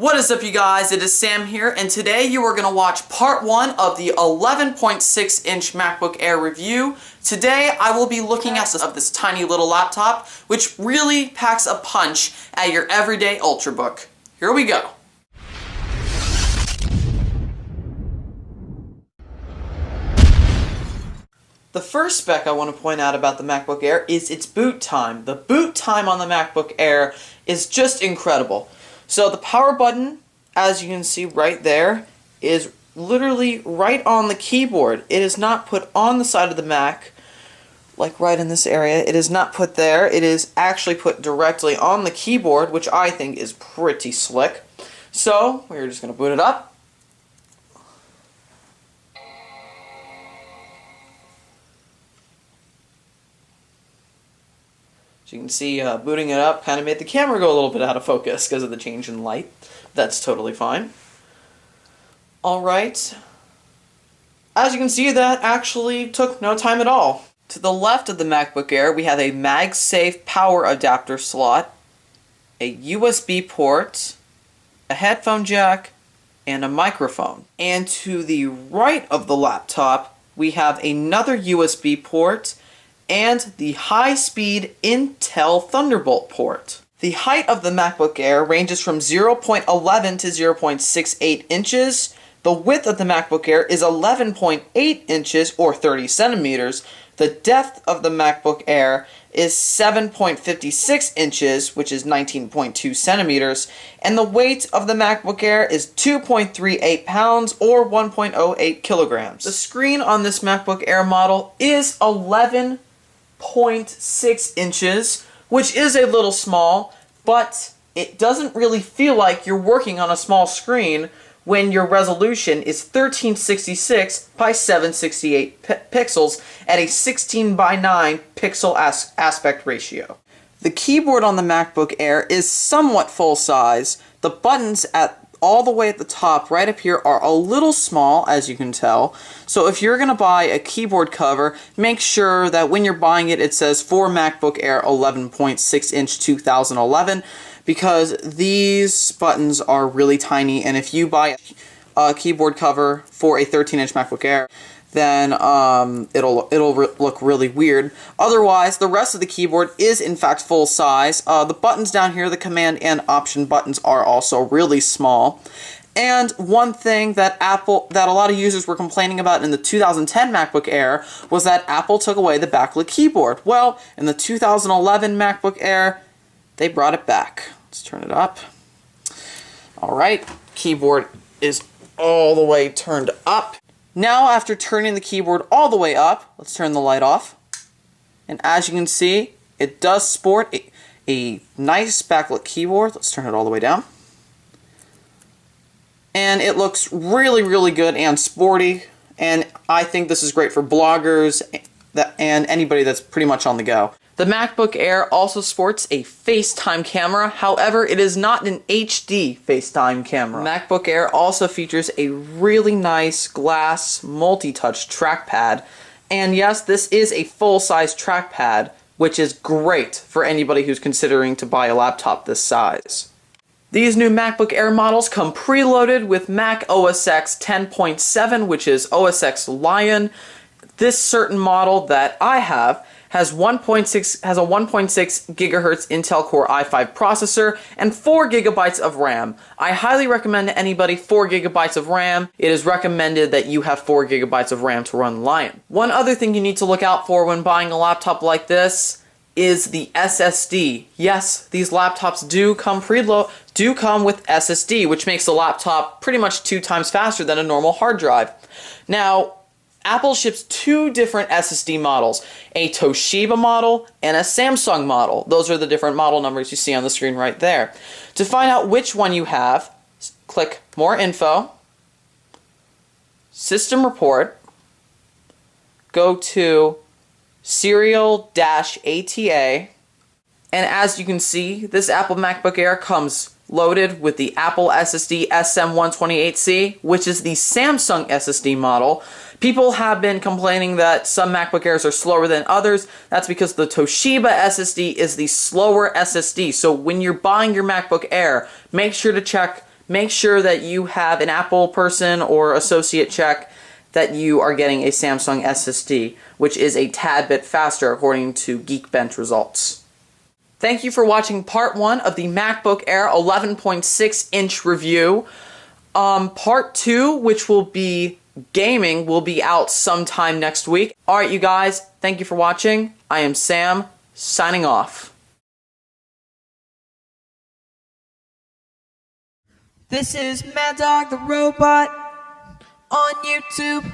What is up, you guys? It is Sam here, and today you are going to watch part 1 of the 11.6-inch MacBook Air review. Today I will be looking at this tiny little laptop, which really packs a punch at your everyday Ultrabook. Here we go. The first spec I want to point out about the MacBook Air is its boot time. The boot time on the MacBook Air is just incredible. So the power button, as you can see right there, is literally right on the keyboard. It is not put on the side of the Mac, like right in this area. It is not put there. It is actually put directly on the keyboard, which I think is pretty slick. So we're just going to boot it up. So you can see booting it up kind of made the camera go a little bit out of focus because of the change in light. That's totally fine. Alright. As you can see, that actually took no time at all. To the left of the MacBook Air, we have a MagSafe power adapter slot, a USB port, a headphone jack, and a microphone. And to the right of the laptop, we have another USB port and the high-speed Intel Thunderbolt port. The height of the MacBook Air ranges from 0.11 to 0.68 inches. The width of the MacBook Air is 11.8 inches or 30 centimeters. The depth of the MacBook Air is 7.56 inches, which is 19.2 centimeters. And the weight of the MacBook Air is 2.38 pounds or 1.08 kilograms. The screen on this MacBook Air model is 11.6 inches, which is a little small, but it doesn't really feel like you're working on a small screen when your resolution is 1366 by 768 pixels at a 16 by 9 pixel aspect ratio. The keyboard on the MacBook Air is somewhat full size. The buttons all the way at the top, right up here, are a little small, as you can tell. So if you're going to buy a keyboard cover, make sure that when you're buying it, it says for MacBook Air 11.6-inch 2011, because these buttons are really tiny, and if you buy a keyboard cover for a 13-inch MacBook Air, then it'll look really weird. Otherwise, the rest of the keyboard is in fact full size. The buttons down here, the command and option buttons, are also really small. And one thing that a lot of users were complaining about in the 2010 MacBook Air was that Apple took away the backlit keyboard. Well, in the 2011 MacBook Air, they brought it back. Let's turn it up. Alright, keyboard is all the way turned up. Now, after turning the keyboard all the way up, let's turn the light off. And as you can see, it does sport a nice backlit keyboard. Let's turn it all the way down. And it looks really, really good and sporty. And I think this is great for bloggers and anybody that's pretty much on the go. The MacBook Air also sports a FaceTime camera, however, it is not an HD FaceTime camera. MacBook Air also features a really nice glass multi-touch trackpad, and yes, this is a full-size trackpad, which is great for anybody who's considering to buy a laptop this size. These new MacBook Air models come preloaded with Mac OS X 10.7, which is OS X Lion. This certain model that I have has a 1.6 gigahertz Intel Core i5 processor and 4 gigabytes of RAM. I highly recommend to anybody 4 gigabytes of RAM. It is recommended that you have 4 gigabytes of RAM to run Lion. One other thing you need to look out for when buying a laptop like this is the SSD. Yes, these laptops do come with SSD, which makes the laptop pretty much 2 times faster than a normal hard drive. Now, Apple ships 2 different SSD models, a Toshiba model and a Samsung model. Those are the different model numbers you see on the screen right there. To find out which one you have, click More Info, System Report, go to Serial-ATA, and as you can see, this Apple MacBook Air comes loaded with the Apple SSD SM128C, which is the Samsung SSD model. People have been complaining that some MacBook Airs are slower than others. That's because the Toshiba SSD is the slower SSD. So when you're buying your MacBook Air, make sure to check make sure that you have an Apple person or associate check that you are getting a Samsung SSD, which is a tad bit faster according to Geekbench results. Thank you for watching part 1 of the MacBook Air 11.6-inch review. Part 2, which will be gaming, will be out sometime next week. Alright, you guys, thank you for watching. I am Sam, signing off. This is Mad Dog the Robot on YouTube.